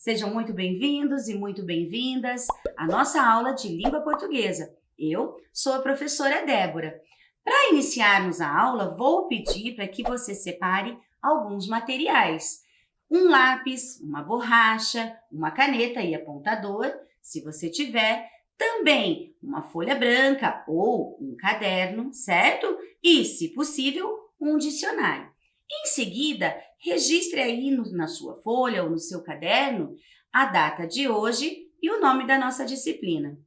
Sejam muito bem-vindos e muito bem-vindas à nossa aula de língua portuguesa. Eu sou a professora Débora. Para iniciarmos a aula, vou pedir para que você separe alguns materiais. Um lápis, uma borracha, uma caneta e apontador, se você tiver. Também uma folha branca ou um caderno, certo? E, se possível, um dicionário. Em seguida, registre aí na sua folha ou no seu caderno a data de hoje e o nome da nossa disciplina.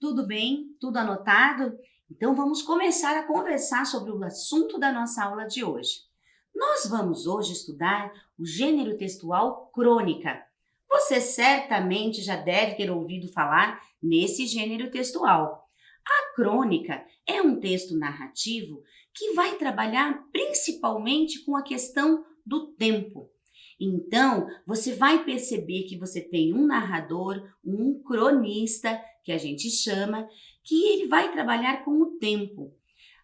Tudo bem? Tudo anotado? Então vamos começar a conversar sobre o assunto da nossa aula de hoje. Nós vamos hoje estudar o gênero textual crônica. Você certamente já deve ter ouvido falar nesse gênero textual. A crônica é um texto narrativo que vai trabalhar principalmente com a questão do tempo. Então, você vai perceber que você tem um narrador, um cronista, que a gente chama, que ele vai trabalhar com o tempo.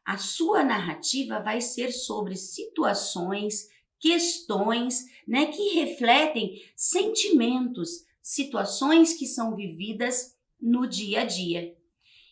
A sua narrativa vai ser sobre situações, questões, que refletem sentimentos, situações que são vividas no dia a dia.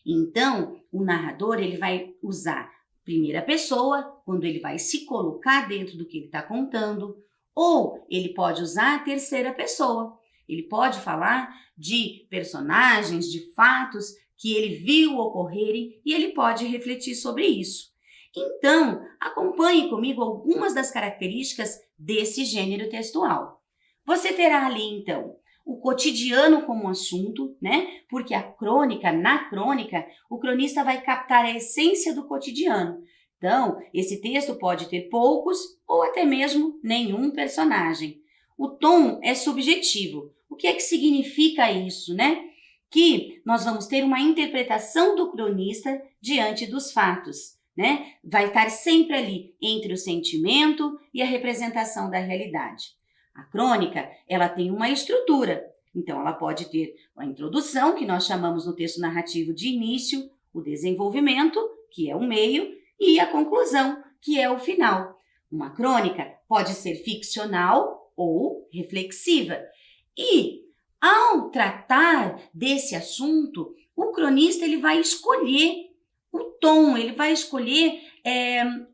Então, o narrador ele vai usar primeira pessoa, quando ele vai se colocar dentro do que ele está contando, ou ele pode usar a terceira pessoa. Ele pode falar de personagens, de fatos que ele viu ocorrerem e ele pode refletir sobre isso. Então, acompanhe comigo algumas das características desse gênero textual. Você terá ali, então, o cotidiano como assunto, Porque na crônica, o cronista vai captar a essência do cotidiano. Então, esse texto pode ter poucos ou até mesmo nenhum personagem. O tom é subjetivo. O que é que significa isso, Que nós vamos ter uma interpretação do cronista diante dos fatos, Vai estar sempre ali entre o sentimento e a representação da realidade. A crônica, ela tem uma estrutura. Então, ela pode ter a introdução, que nós chamamos no texto narrativo de início, o desenvolvimento, que é o meio, e a conclusão, que é o final. Uma crônica pode ser ficcional ou reflexiva. E, ao tratar desse assunto, o cronista ele vai escolher o tom, ele vai escolher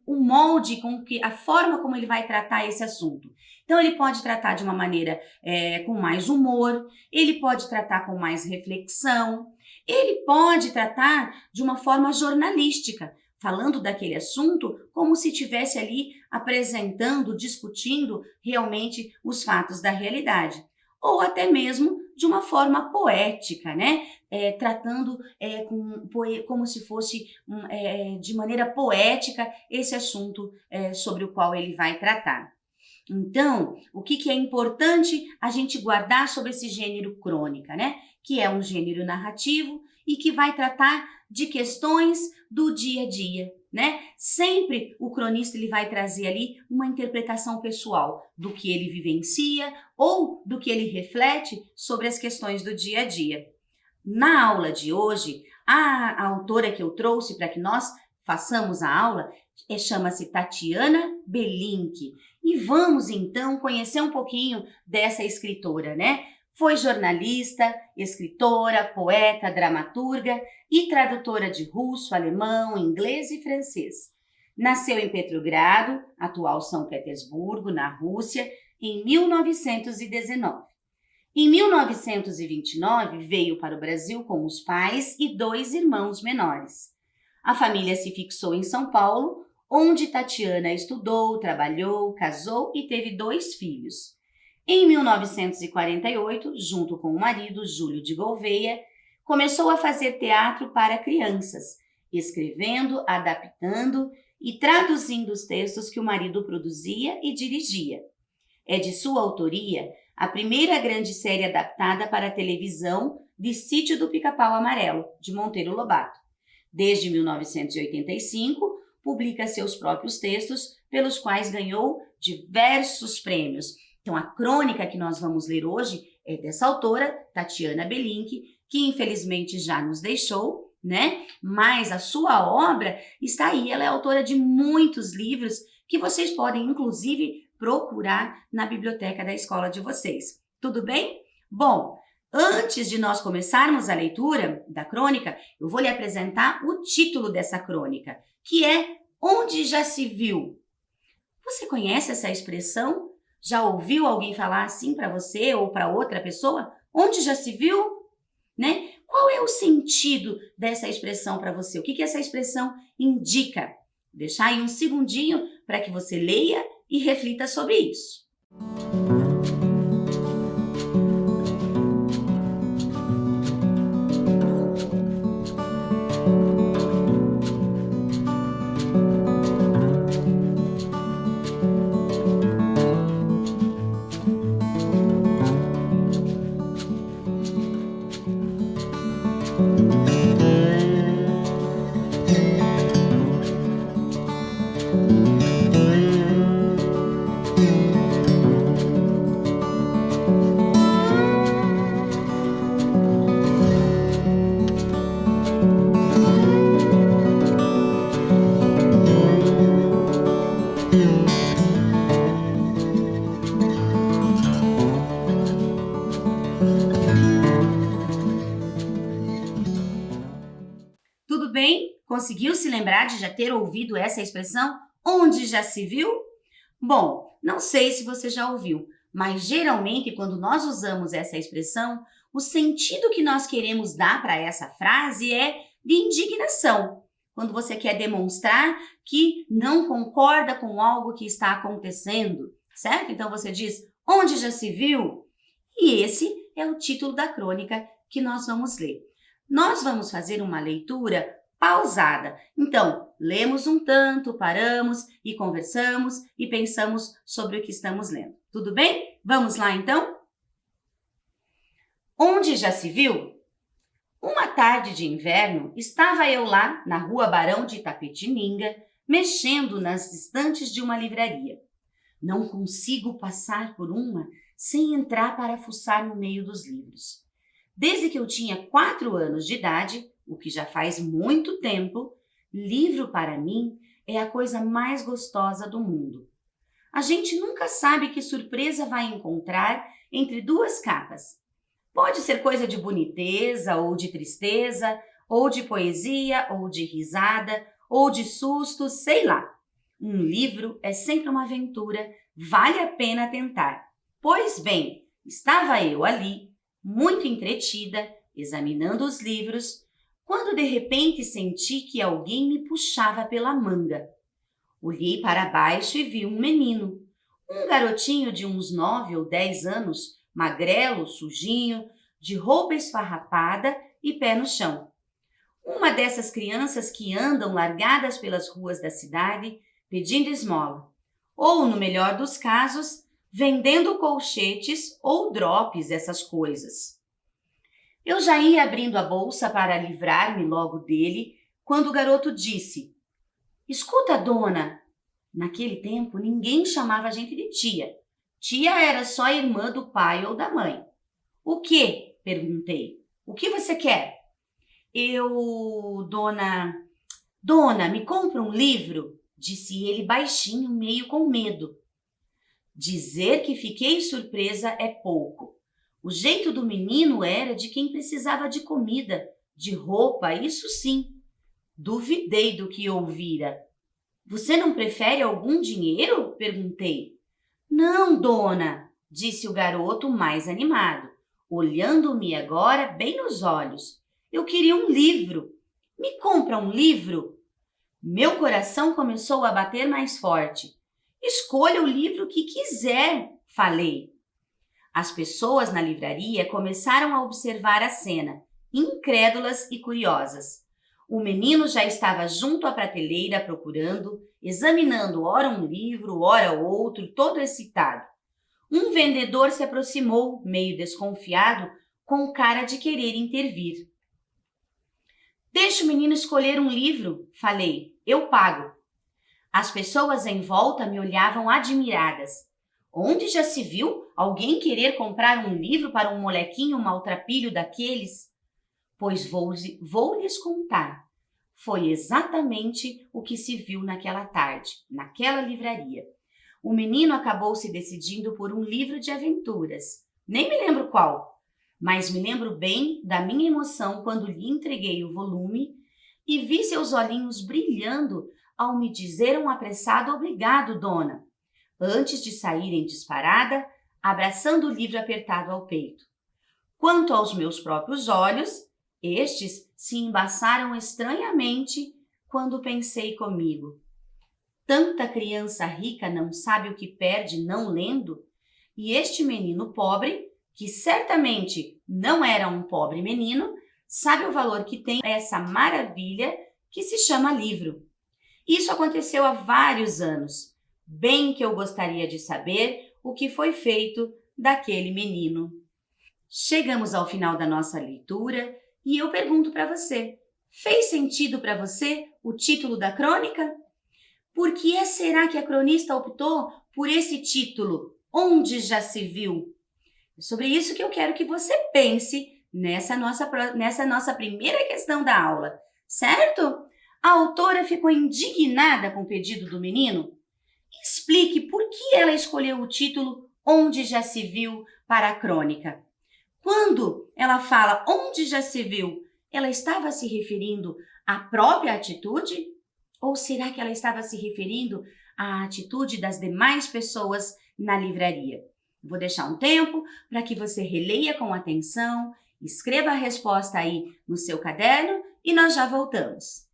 o molde, a forma como ele vai tratar esse assunto. Então, ele pode tratar de uma maneira com mais humor, ele pode tratar com mais reflexão, ele pode tratar de uma forma jornalística, falando daquele assunto como se estivesse ali apresentando, discutindo realmente os fatos da realidade. ou até mesmo de uma forma poética, né? Tratando como se fosse de maneira poética esse assunto sobre o qual ele vai tratar. Então, o que é importante a gente guardar sobre esse gênero crônica, né? Que é um gênero narrativo e que vai tratar de questões do dia a dia, né? Sempre o cronista ele vai trazer ali uma interpretação pessoal do que ele vivencia ou do que ele reflete sobre as questões do dia a dia. Na aula de hoje, a autora que eu trouxe para que nós façamos a aula chama-se Tatiana Belink. E vamos então conhecer um pouquinho dessa escritora, né? Foi jornalista, escritora, poeta, dramaturga e tradutora de russo, alemão, inglês e francês. Nasceu em Petrogrado, atual São Petersburgo, na Rússia, em 1919. Em 1929, veio para o Brasil com os pais e 2 irmãos menores. A família se fixou em São Paulo, onde Tatiana estudou, trabalhou, casou e teve 2 filhos. Em 1948, junto com o marido, Júlio de Gouveia, começou a fazer teatro para crianças, escrevendo, adaptando e traduzindo os textos que o marido produzia e dirigia. É de sua autoria a primeira grande série adaptada para a televisão de Sítio do Pica-Pau Amarelo, de Monteiro Lobato. Desde 1985, publica seus próprios textos, pelos quais ganhou diversos prêmios. Então, a crônica que nós vamos ler hoje é dessa autora, Tatiana Belink, que infelizmente já nos deixou, né? Mas a sua obra está aí, ela é autora de muitos livros que vocês podem, inclusive, procurar na biblioteca da escola de vocês. Tudo bem? Bom, antes de nós começarmos a leitura da crônica, eu vou lhe apresentar o título dessa crônica, que é Onde Já Se Viu? Você conhece essa expressão? Já ouviu alguém falar assim para você ou para outra pessoa? Onde já se viu? Né? Qual é o sentido dessa expressão para você? O que essa expressão indica? Vou deixar aí um segundinho para que você leia e reflita sobre isso. Tudo bem? Conseguiu se lembrar de já ter ouvido essa expressão? Onde já se viu? Bom, não sei se você já ouviu, mas geralmente quando nós usamos essa expressão, o sentido que nós queremos dar para essa frase é de indignação. Quando você quer demonstrar que não concorda com algo que está acontecendo, certo? Então você diz, onde já se viu? E esse é o título da crônica que nós vamos ler. Nós vamos fazer uma leitura pausada. Então, lemos um tanto, paramos e conversamos e pensamos sobre o que estamos lendo. Tudo bem? Vamos lá, então? Onde já se viu? Uma tarde de inverno, estava eu lá na rua Barão de Itapetininga, mexendo nas estantes de uma livraria. Não consigo passar por uma sem entrar para fuçar no meio dos livros. Desde que eu tinha 4 anos de idade, o que já faz muito tempo, livro para mim é a coisa mais gostosa do mundo. A gente nunca sabe que surpresa vai encontrar entre 2 capas. Pode ser coisa de boniteza, ou de tristeza, ou de poesia, ou de risada, ou de susto, sei lá. Um livro é sempre uma aventura, vale a pena tentar. Pois bem, estava eu ali, muito entretida, examinando os livros, quando de repente senti que alguém me puxava pela manga. Olhei para baixo e vi um menino, um garotinho de uns 9 ou 10 anos, magrelo, sujinho, de roupa esfarrapada e pé no chão. Uma dessas crianças que andam largadas pelas ruas da cidade pedindo esmola, ou, no melhor dos casos, vendendo colchetes ou drops, essas coisas. Eu já ia abrindo a bolsa para livrar-me logo dele, quando o garoto disse: "Escuta, dona." Naquele tempo, ninguém chamava a gente de tia. Tia era só irmã do pai ou da mãe. "O quê?" perguntei. "O que você quer?" Dona, me compra um livro?" disse ele baixinho, meio com medo. Dizer que fiquei surpresa é pouco. O jeito do menino era de quem precisava de comida, de roupa, isso sim. Duvidei do que ouvira. "Você não prefere algum dinheiro?" perguntei. "Não, dona", disse o garoto mais animado, olhando-me agora bem nos olhos. "Eu queria um livro. Me compra um livro?" Meu coração começou a bater mais forte. "Escolha o livro que quiser", falei. As pessoas na livraria começaram a observar a cena, incrédulas e curiosas. O menino já estava junto à prateleira procurando, examinando ora um livro, ora outro, todo excitado. Um vendedor se aproximou, meio desconfiado, com cara de querer intervir. "Deixa o menino escolher um livro", falei. "Eu pago." As pessoas em volta me olhavam admiradas. Onde já se viu alguém querer comprar um livro para um molequinho maltrapilho daqueles? Pois vou lhes contar. Foi exatamente o que se viu naquela tarde, naquela livraria. O menino acabou se decidindo por um livro de aventuras. Nem me lembro qual, mas me lembro bem da minha emoção quando lhe entreguei o volume e vi seus olhinhos brilhando ao me dizer um apressado "Obrigado, dona", antes de sair em disparada, abraçando o livro apertado ao peito. Quanto aos meus próprios olhos, estes se embaçaram estranhamente quando pensei comigo: tanta criança rica não sabe o que perde não lendo, e este menino pobre, que certamente não era um pobre menino, sabe o valor que tem essa maravilha que se chama livro. Isso aconteceu há vários anos. Bem que eu gostaria de saber o que foi feito daquele menino. Chegamos ao final da nossa leitura e eu pergunto para você: fez sentido para você o título da crônica? Por que será que a cronista optou por esse título, Onde Já Se Viu? É sobre isso que eu quero que você pense nessa nossa primeira questão da aula, certo? A autora ficou indignada com o pedido do menino? Explique por que ela escolheu o título Onde Já Se Viu para a crônica. Quando ela fala onde já se viu, ela estava se referindo à própria atitude? Ou será que ela estava se referindo à atitude das demais pessoas na livraria? Vou deixar um tempo para que você releia com atenção, escreva a resposta aí no seu caderno e nós já voltamos.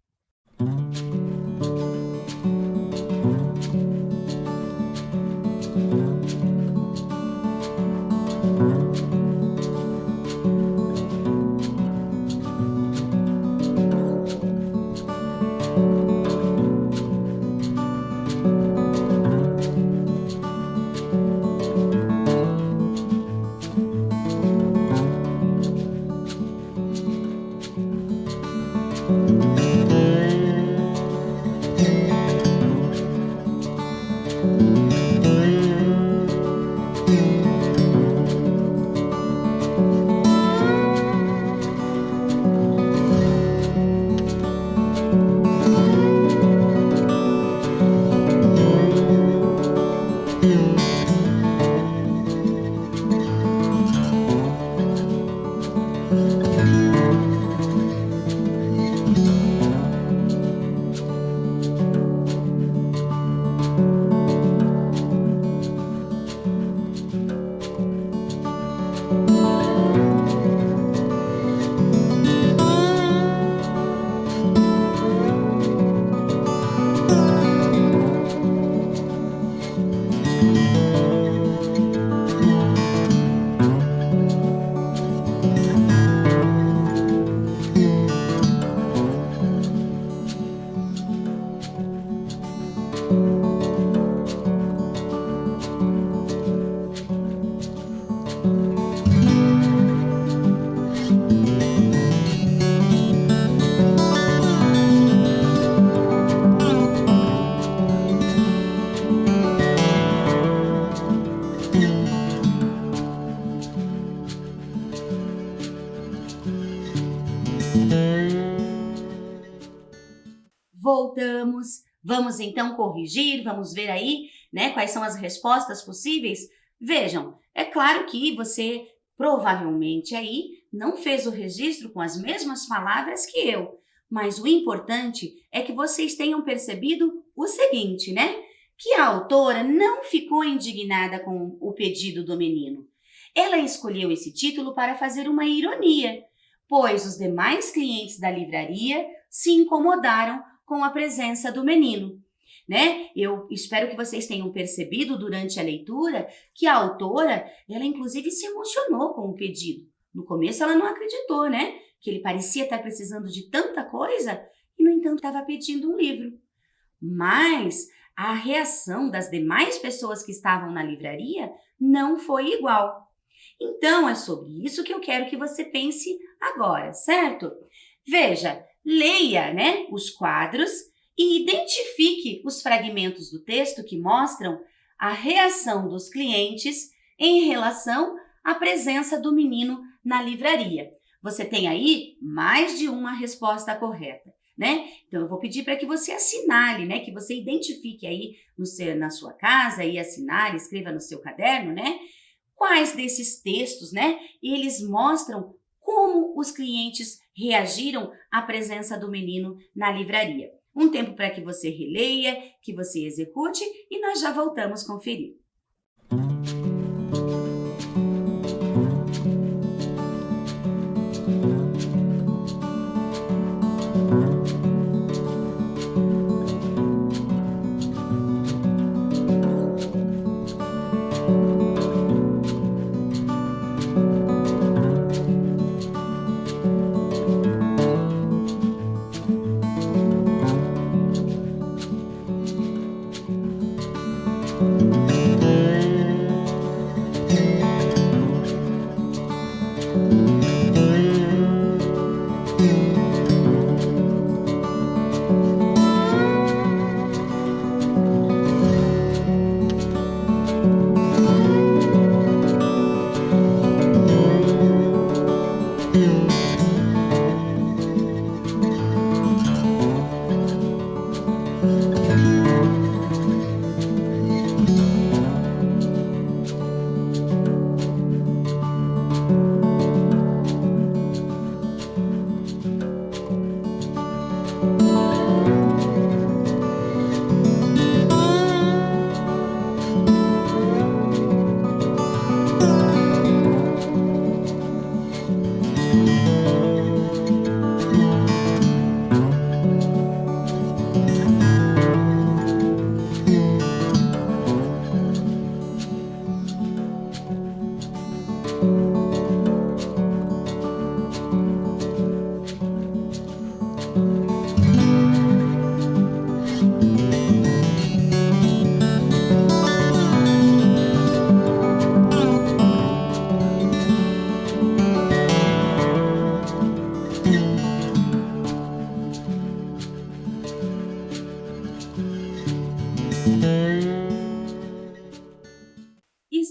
Voltamos. Vamos então corrigir, vamos ver aí, né, quais são as respostas possíveis? Vejam, é claro que você provavelmente aí não fez o registro com as mesmas palavras que eu, mas o importante é que vocês tenham percebido o seguinte, né? Que a autora não ficou indignada com o pedido do menino. Ela escolheu esse título para fazer uma ironia, pois os demais clientes da livraria se incomodaram com a presença do menino, né? Eu espero que vocês tenham percebido durante a leitura que a autora, ela inclusive se emocionou com o pedido. No começo ela não acreditou, né? Que ele parecia estar precisando de tanta coisa e, no entanto, estava pedindo um livro. Mas a reação das demais pessoas que estavam na livraria não foi igual. Então, é sobre isso que eu quero que você pense agora, certo? Veja, leia, né, os quadros e identifique os fragmentos do texto que mostram a reação dos clientes em relação à presença do menino na livraria. Você tem aí mais de uma resposta correta, né? Então, eu vou pedir para que você assinale, né, que você identifique aí na sua casa e assinale, escreva no seu caderno, né? Quais desses textos, né, eles mostram como os clientes reagiram à presença do menino na livraria. Um tempo para que você releia, que você execute e nós já voltamos conferir.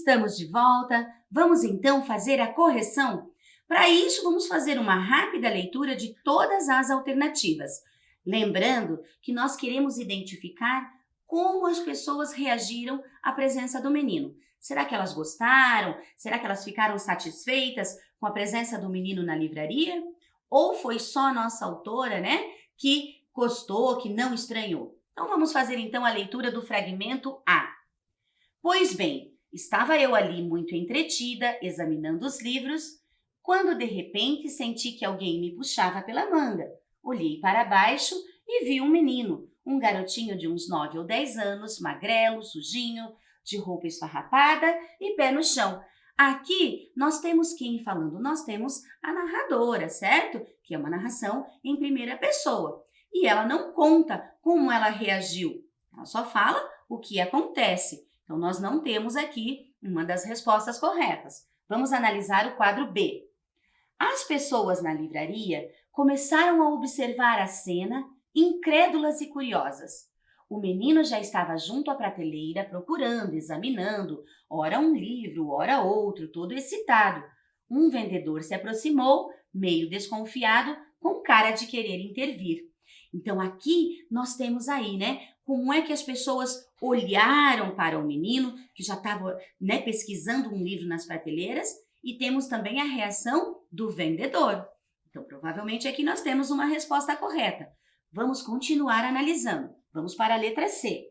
Estamos de volta. Vamos então fazer a correção? Para isso, vamos fazer uma rápida leitura de todas as alternativas. Lembrando que nós queremos identificar como as pessoas reagiram à presença do menino. Será que elas gostaram? Será que elas ficaram satisfeitas com a presença do menino na livraria? Ou foi só a nossa autora, né, que gostou, que não estranhou? Então, vamos fazer então a leitura do fragmento A. Pois bem, estava eu ali muito entretida, examinando os livros, quando de repente senti que alguém me puxava pela manga. Olhei para baixo e vi um menino, um garotinho de uns 9 ou 10 anos, magrelo, sujinho, de roupa esfarrapada e pé no chão. Aqui nós temos quem falando? Nós temos a narradora, certo? Que é uma narração em primeira pessoa. E ela não conta como ela reagiu, Ela só fala o que acontece. Então, nós não temos aqui uma das respostas corretas. Vamos analisar o quadro B. As pessoas na livraria começaram a observar a cena, incrédulas e curiosas. O menino já estava junto à prateleira, procurando, examinando, ora um livro, ora outro, todo excitado. Um vendedor se aproximou, meio desconfiado, com cara de querer intervir. Então, aqui nós temos aí, como é que as pessoas olharam para o menino, que já estava, pesquisando um livro nas prateleiras, e temos também a reação do vendedor. Então, provavelmente aqui nós temos uma resposta correta. Vamos continuar analisando. Vamos para a letra C.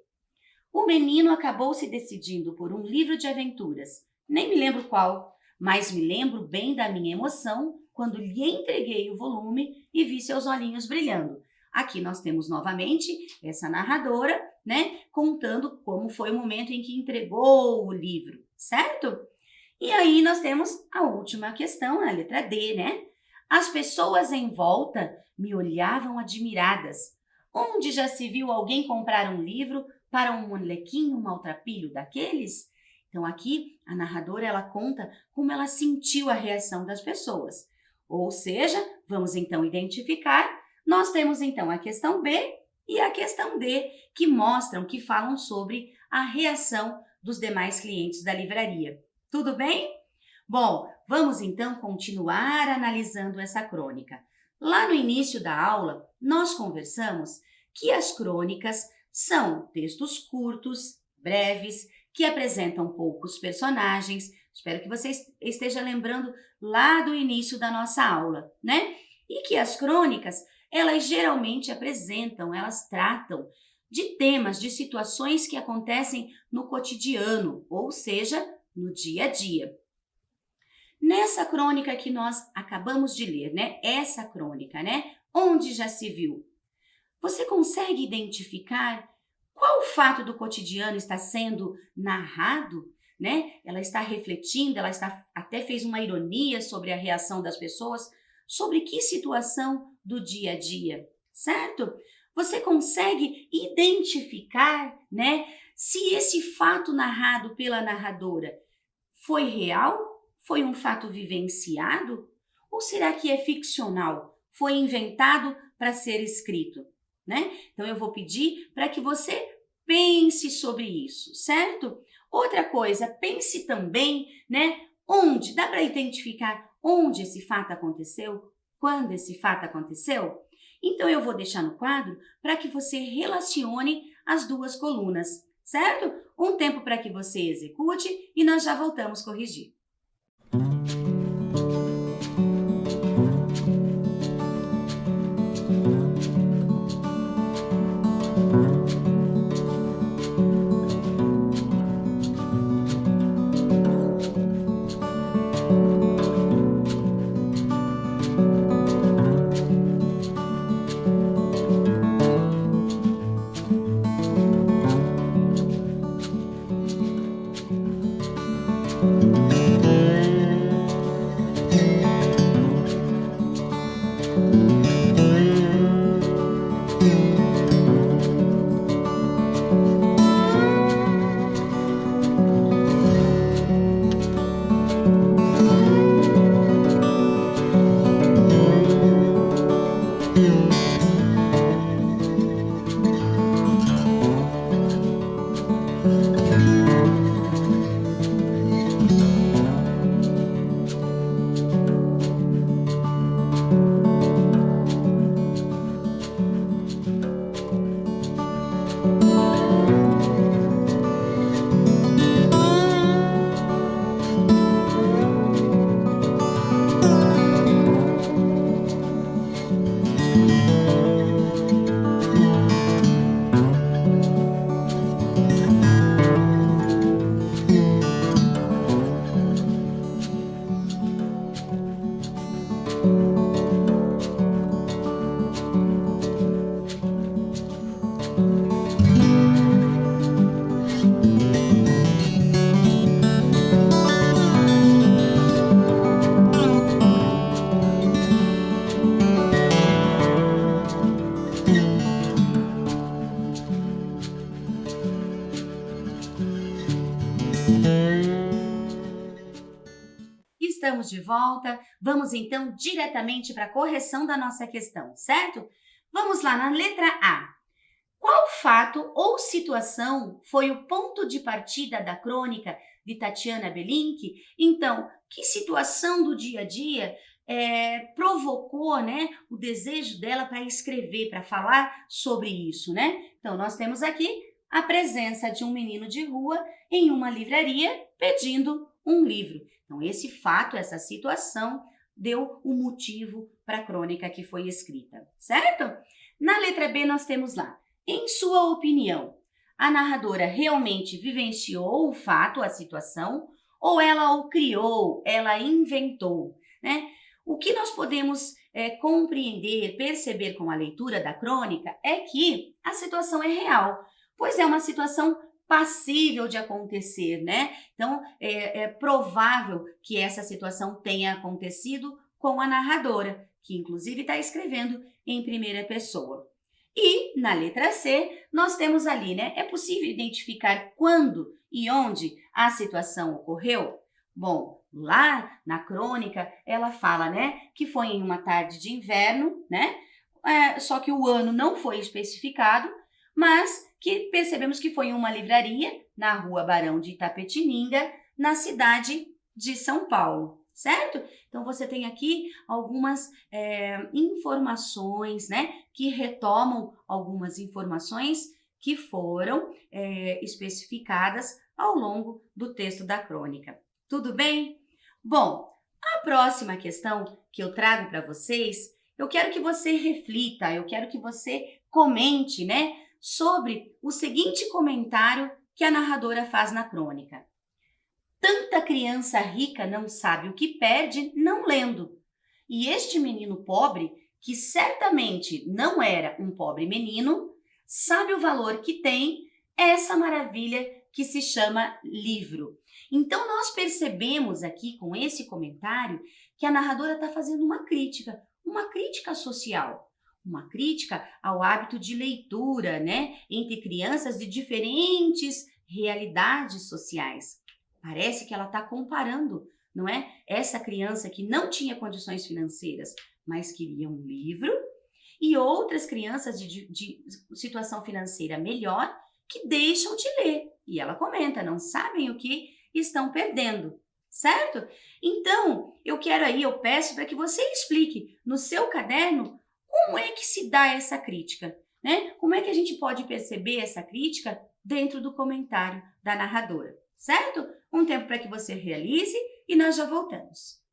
O menino acabou se decidindo por um livro de aventuras. Nem me lembro qual, mas me lembro bem da minha emoção quando lhe entreguei o volume e vi seus olhinhos brilhando. Aqui nós temos novamente essa narradora, contando como foi o momento em que entregou o livro, certo? E aí nós temos a última questão, a letra D, As pessoas em volta me olhavam admiradas. Onde já se viu alguém comprar um livro para um molequinho maltrapilho daqueles? Então aqui a narradora ela conta como ela sentiu a reação das pessoas. Ou seja, vamos então identificar, nós temos então a questão B e a questão D que mostram, que falam sobre a reação dos demais clientes da livraria. Tudo bem? Bom, vamos então continuar analisando essa crônica. Lá no início da aula, nós conversamos que as crônicas são textos curtos, breves, que apresentam poucos personagens. Espero que você esteja lembrando lá do início da nossa aula, E que as crônicas, elas geralmente apresentam, elas tratam de temas, de situações que acontecem no cotidiano, ou seja, no dia a dia. Nessa crônica que nós acabamos de ler, Essa crônica, Onde já se viu? Você consegue identificar qual fato do cotidiano está sendo narrado, Ela está refletindo, até fez uma ironia sobre a reação das pessoas, sobre que situação do dia a dia, certo? Você consegue identificar, se esse fato narrado pela narradora foi real? Foi um fato vivenciado? Ou será que é ficcional? Foi inventado para ser escrito, Então, eu vou pedir para que você pense sobre isso, certo? Outra coisa, pense também, onde? Dá para identificar onde esse fato aconteceu? Quando esse fato aconteceu? Então, eu vou deixar no quadro para que você relacione as duas colunas, certo? Um tempo para que você execute e nós já voltamos corrigir. Estamos de volta, vamos então diretamente para a correção da nossa questão, certo? Vamos lá na letra A. Qual fato ou situação foi o ponto de partida da crônica de Tatiana Belink? Então, que situação do dia a dia provocou, né, o desejo dela para escrever, para falar sobre isso, né? Então, nós temos aqui a presença de um menino de rua em uma livraria pedindo um livro. Então, esse fato, essa situação, deu o motivo para a crônica que foi escrita, certo? Na letra B, nós temos lá, em sua opinião, a narradora realmente vivenciou o fato, a situação, ou ela o criou, ela inventou, né? O que nós podemos compreender, perceber com a leitura da crônica é que a situação é real, pois é uma situação passível de acontecer, né? Então, é provável que essa situação tenha acontecido com a narradora, que inclusive está escrevendo em primeira pessoa. E na letra C, nós temos ali, né? É possível identificar quando e onde a situação ocorreu? Bom, lá na crônica, ela fala, né, que foi em uma tarde de inverno, né? Só que o ano não foi especificado, mas que percebemos que foi em uma livraria na Rua Barão de Itapetininga, na cidade de São Paulo, certo? Então, você tem aqui algumas informações, né, que retomam algumas informações que foram especificadas ao longo do texto da crônica. Tudo bem? Bom, a próxima questão que eu trago para vocês, eu quero que você reflita, eu quero que você comente, né, sobre o seguinte comentário que a narradora faz na crônica. Tanta criança rica não sabe o que perde não lendo. E este menino pobre, que certamente não era um pobre menino, sabe o valor que tem essa maravilha que se chama livro. Então, nós percebemos aqui com esse comentário que a narradora está fazendo uma crítica social, uma crítica ao hábito de leitura, né, entre crianças de diferentes realidades sociais. Parece que ela está comparando, não é? Essa criança que não tinha condições financeiras, mas queria um livro, e outras crianças de situação financeira melhor que deixam de ler. E ela comenta, não sabem o que estão perdendo, certo? Então, eu peço para que você explique no seu caderno como é que se dá essa crítica, né? Como é que a gente pode perceber essa crítica dentro do comentário da narradora, certo? Um tempo para que você realize e nós já voltamos.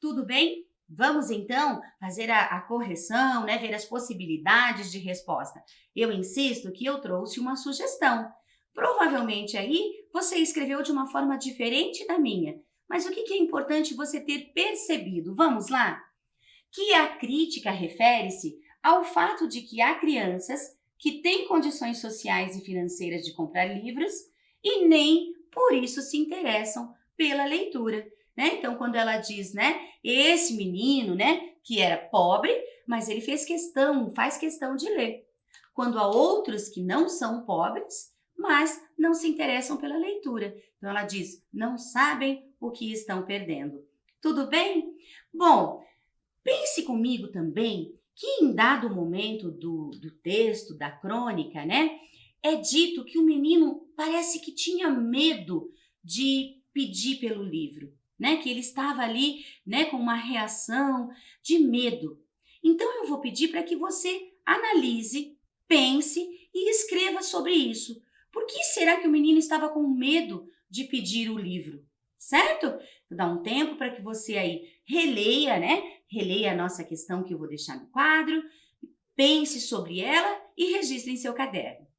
Tudo bem? Vamos então fazer a correção, né? Ver as possibilidades de resposta. Eu insisto que eu trouxe uma sugestão. Provavelmente aí você escreveu de uma forma diferente da minha, mas o que é importante você ter percebido? Vamos lá? Que a crítica refere-se ao fato de que há crianças que têm condições sociais e financeiras de comprar livros e nem por isso se interessam pela leitura, né? Então, quando ela diz, né, esse menino, né, que era pobre, mas ele faz questão de ler. Quando há outros que não são pobres, mas não se interessam pela leitura. Então, ela diz, não sabem o que estão perdendo. Tudo bem? Bom, pense comigo também que em dado momento do texto, da crônica, né, é dito que o menino parece que tinha medo de pedir pelo livro, né, que ele estava ali, né, com uma reação de medo. Então eu vou pedir para que você analise, pense e escreva sobre isso. Por que será que o menino estava com medo de pedir o livro? Certo? Vou dar um tempo para que você aí releia, né? Releia a nossa questão que eu vou deixar no quadro, pense sobre ela e registre em seu caderno.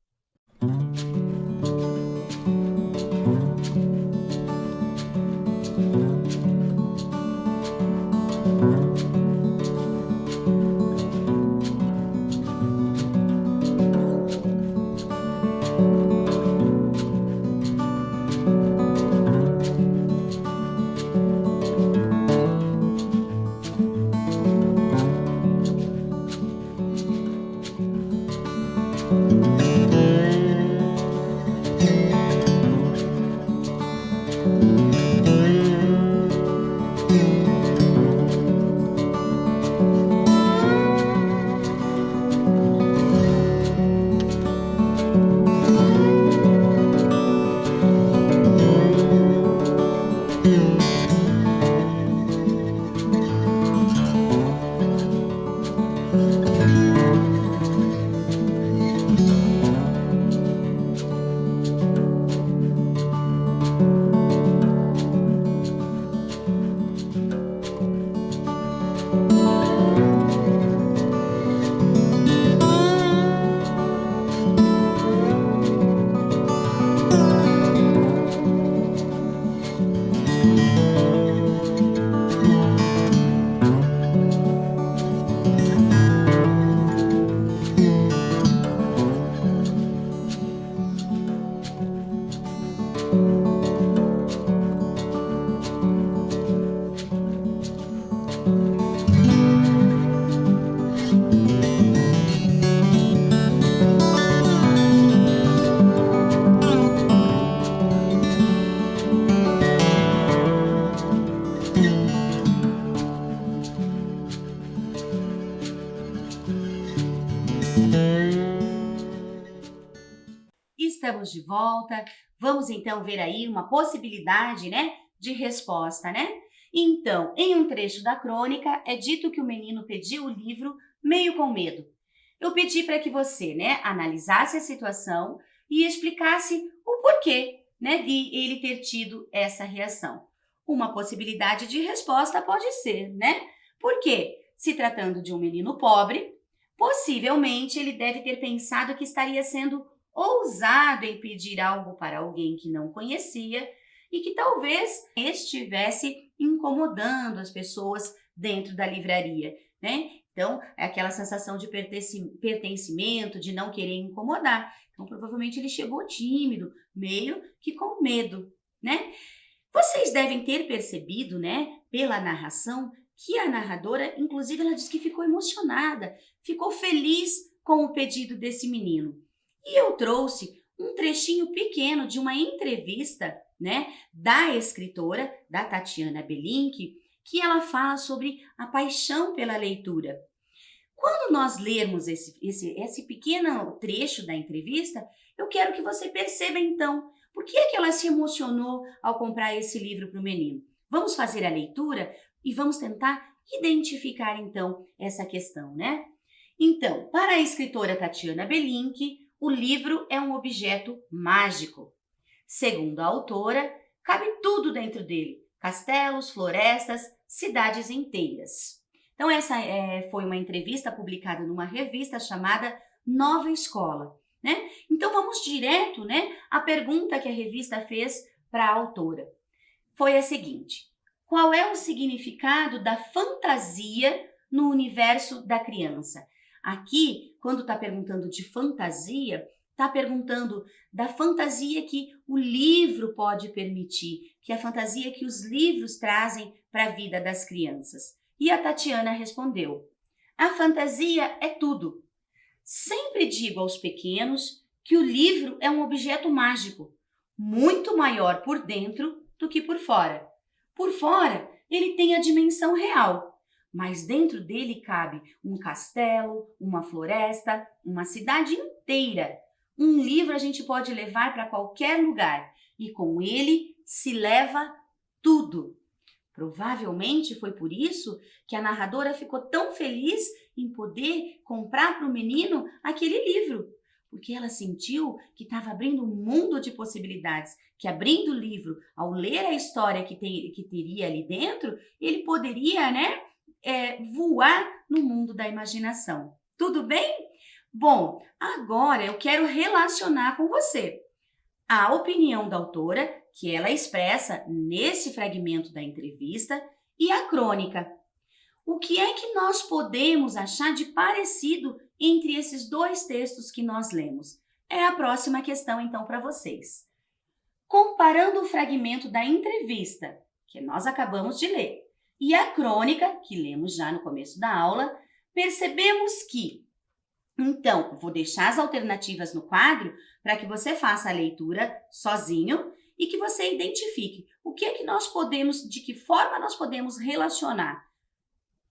Estamos de volta. Vamos então ver aí uma possibilidade, né, de resposta, né? Então, em um trecho da crônica, é dito que o menino pediu o livro meio com medo. Eu pedi para que você, né, analisasse a situação e explicasse o porquê, né, de ele ter tido essa reação. Uma possibilidade de resposta pode ser, né? Porque, se tratando de um menino pobre, possivelmente ele deve ter pensado que estaria sendo ousado em pedir algo para alguém que não conhecia e que talvez estivesse incomodando as pessoas dentro da livraria, né? Então, é aquela sensação de pertencimento, de não querer incomodar. Então, provavelmente ele chegou tímido, meio que com medo, né? Vocês devem ter percebido, né, pela narração, que a narradora, inclusive, ela diz que ficou emocionada, ficou feliz com o pedido desse menino. E eu trouxe um trechinho pequeno de uma entrevista, né, da escritora, da Tatiana Belink, que ela fala sobre a paixão pela leitura. Quando nós lermos esse pequeno trecho da entrevista, eu quero que você perceba então por que é que ela se emocionou ao comprar esse livro para o menino. Vamos fazer a leitura e vamos tentar identificar então essa questão, né? Então, para a escritora Tatiana Belink, o livro é um objeto mágico. Segundo a autora, Cabe tudo dentro dele: castelos, florestas, cidades inteiras. Então, essa foi uma entrevista publicada numa revista chamada Nova Escola, né? Então, vamos direto, né, à pergunta que a revista fez para a autora. Foi a seguinte: qual é o significado da fantasia no universo da criança? Aqui, quando está perguntando de fantasia, está perguntando da fantasia que o livro pode permitir, que é a fantasia que os livros trazem para a vida das crianças. E a Tatiana respondeu: a fantasia é tudo. Sempre digo aos pequenos que o livro é um objeto mágico, muito maior por dentro do que por fora. Por fora, ele tem a dimensão real, mas dentro dele cabe um castelo, uma floresta, uma cidade inteira. Um livro a gente pode levar para qualquer lugar e com ele se leva tudo. Provavelmente foi por isso que a narradora ficou tão feliz em poder comprar para o menino aquele livro, porque ela sentiu que estava abrindo um mundo de possibilidades, que abrindo o livro, ao ler a história que teria ali dentro, ele poderia, voar no mundo da imaginação. Tudo bem? Bom, agora eu quero relacionar com você a opinião da autora, que ela expressa nesse fragmento da entrevista, e a crônica. O que é que nós podemos achar de parecido entre esses dois textos que nós lemos? É a próxima questão, então, para vocês. Comparando o fragmento da entrevista, que nós acabamos de ler, e a crônica, que lemos já no começo da aula, percebemos que... Então, vou deixar as alternativas no quadro para que você faça a leitura sozinho e que você identifique o que é que nós podemos, de que forma nós podemos relacionar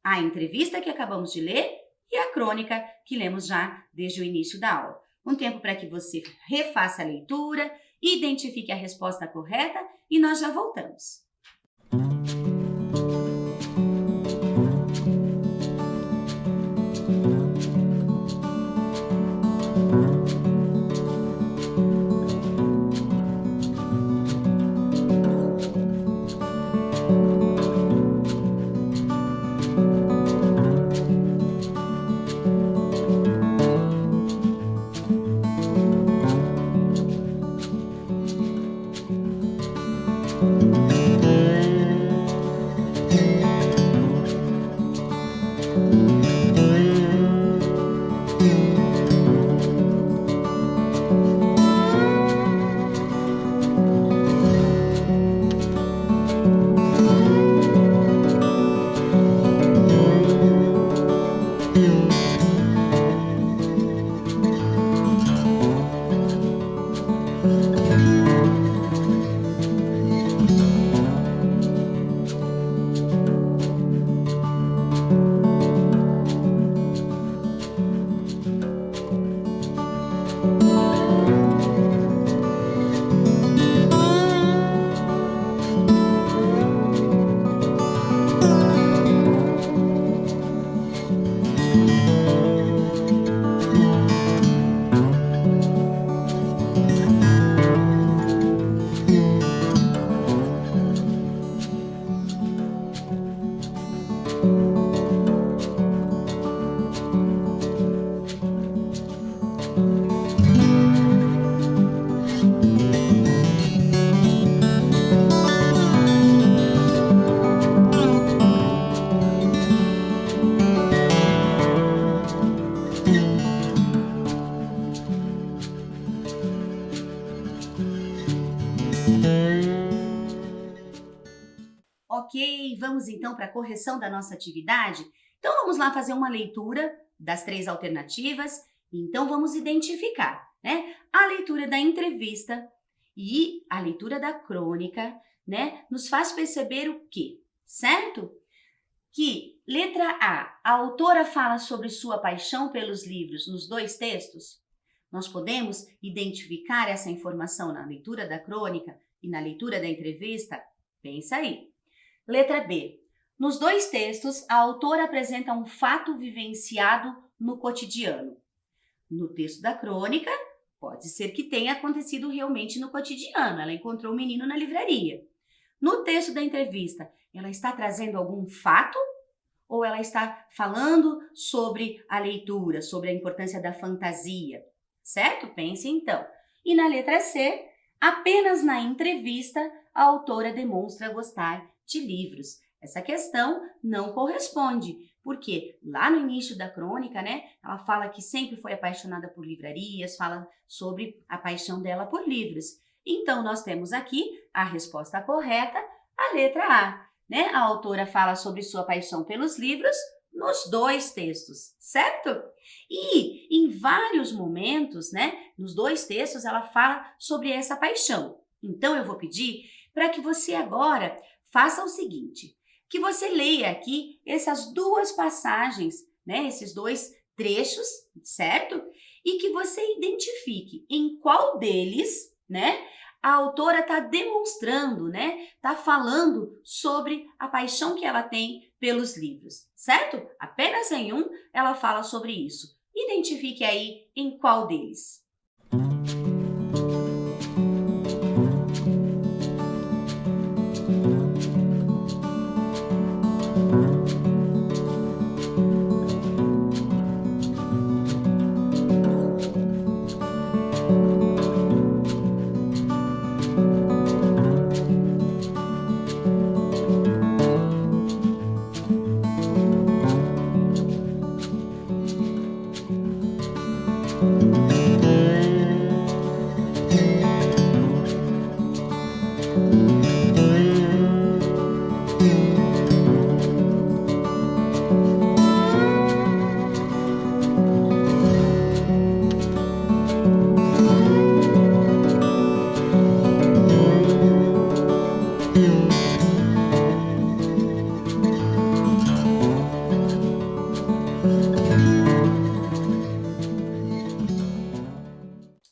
a entrevista que acabamos de ler e a crônica que lemos já desde o início da aula. Um tempo para que você refaça a leitura, identifique a resposta correta e nós já voltamos. Ok, vamos então para a correção da nossa atividade? Então vamos lá fazer uma leitura das 3 alternativas. Então vamos identificar, né? A leitura da entrevista e a leitura da crônica, né? Nos faz perceber o quê? Certo? Que, letra A autora fala sobre sua paixão pelos livros nos 2 textos? Nós podemos identificar essa informação na leitura da crônica e na leitura da entrevista? Pensa aí. Letra B. Nos 2 textos, a autora apresenta um fato vivenciado no cotidiano. No texto da crônica, Pode ser que tenha acontecido realmente no cotidiano. Ela encontrou o menino na livraria. No texto da entrevista, ela está trazendo algum fato ou ela está falando sobre a leitura, sobre a importância da fantasia? Certo? Pense então. E na letra C, apenas na entrevista a autora demonstra gostar de livros. Essa questão não corresponde, porque lá no início da crônica, né, ela fala que sempre foi apaixonada por livrarias, fala sobre a paixão dela por livros. Então, nós temos aqui a resposta correta, a letra A, né? A autora fala sobre sua paixão pelos livros nos dois textos, certo? E em vários momentos, né, nos dois textos, ela fala sobre essa paixão. Então, eu vou pedir para que você agora faça o seguinte, que você leia aqui essas duas passagens, né, esses dois trechos, certo? E que você identifique em qual deles, né, a autora está demonstrando, né, está falando sobre a paixão que ela tem pelos livros, certo? Apenas em um ela fala sobre isso. Identifique aí em qual deles.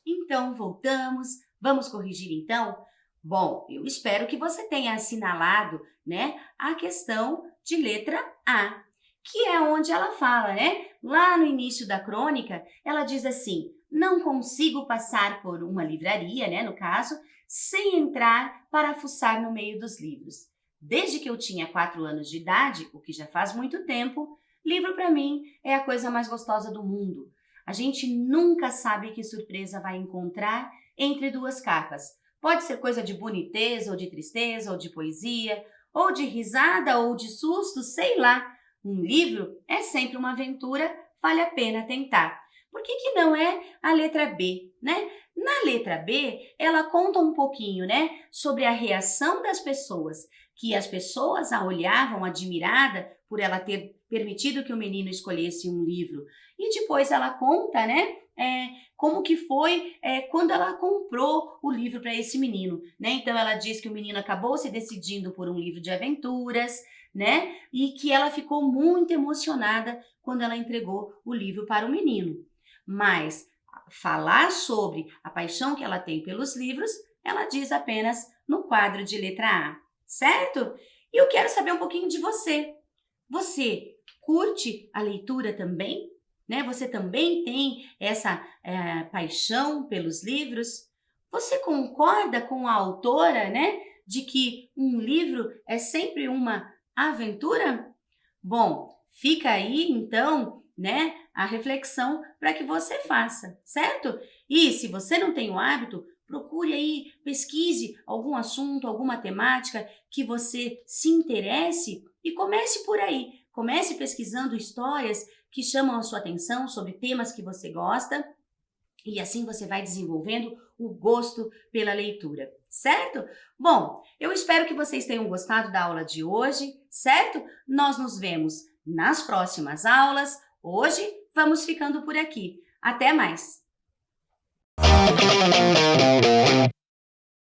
Então, voltamos. Vamos corrigir então? Bom, eu espero que você tenha assinalado, né, a questão de letra A, que é onde ela fala, né? Lá no início da crônica, ela diz assim: não consigo passar por uma livraria, né, no caso, sem entrar para fuçar no meio dos livros. Desde que eu tinha 4 anos de idade, o que já faz muito tempo, livro para mim é a coisa mais gostosa do mundo. A gente nunca sabe que surpresa vai encontrar entre duas capas. Pode ser coisa de boniteza, ou de tristeza, ou de poesia, ou de risada, ou de susto, sei lá. Um livro é sempre uma aventura, vale a pena tentar. Por que não é a letra B, né? Na letra B, ela conta um pouquinho, né, sobre a reação das pessoas, que as pessoas a olhavam admirada por ela ter permitido que o menino escolhesse um livro. E depois ela conta, né, como que foi quando ela comprou o livro para esse menino, né? Então ela diz que o menino acabou se decidindo por um livro de aventuras, né? E que ela ficou muito emocionada quando ela entregou o livro para o menino. Mas falar sobre a paixão que ela tem pelos livros, ela diz apenas no quadro de letra A, certo? E eu quero saber um pouquinho de você. Você curte a leitura também? Né? Você também tem essa paixão pelos livros? Você concorda com a autora, né, de que um livro é sempre uma aventura? Bom, fica aí então, né, a reflexão para que você faça, certo? E se você não tem o hábito, procure aí, pesquise algum assunto, alguma temática que você se interesse e comece por aí. Comece pesquisando histórias que chamam a sua atenção sobre temas que você gosta e assim você vai desenvolvendo o gosto pela leitura, certo? Bom, eu espero que vocês tenham gostado da aula de hoje, certo? Nós nos vemos nas próximas aulas. Hoje vamos ficando por aqui. Até mais!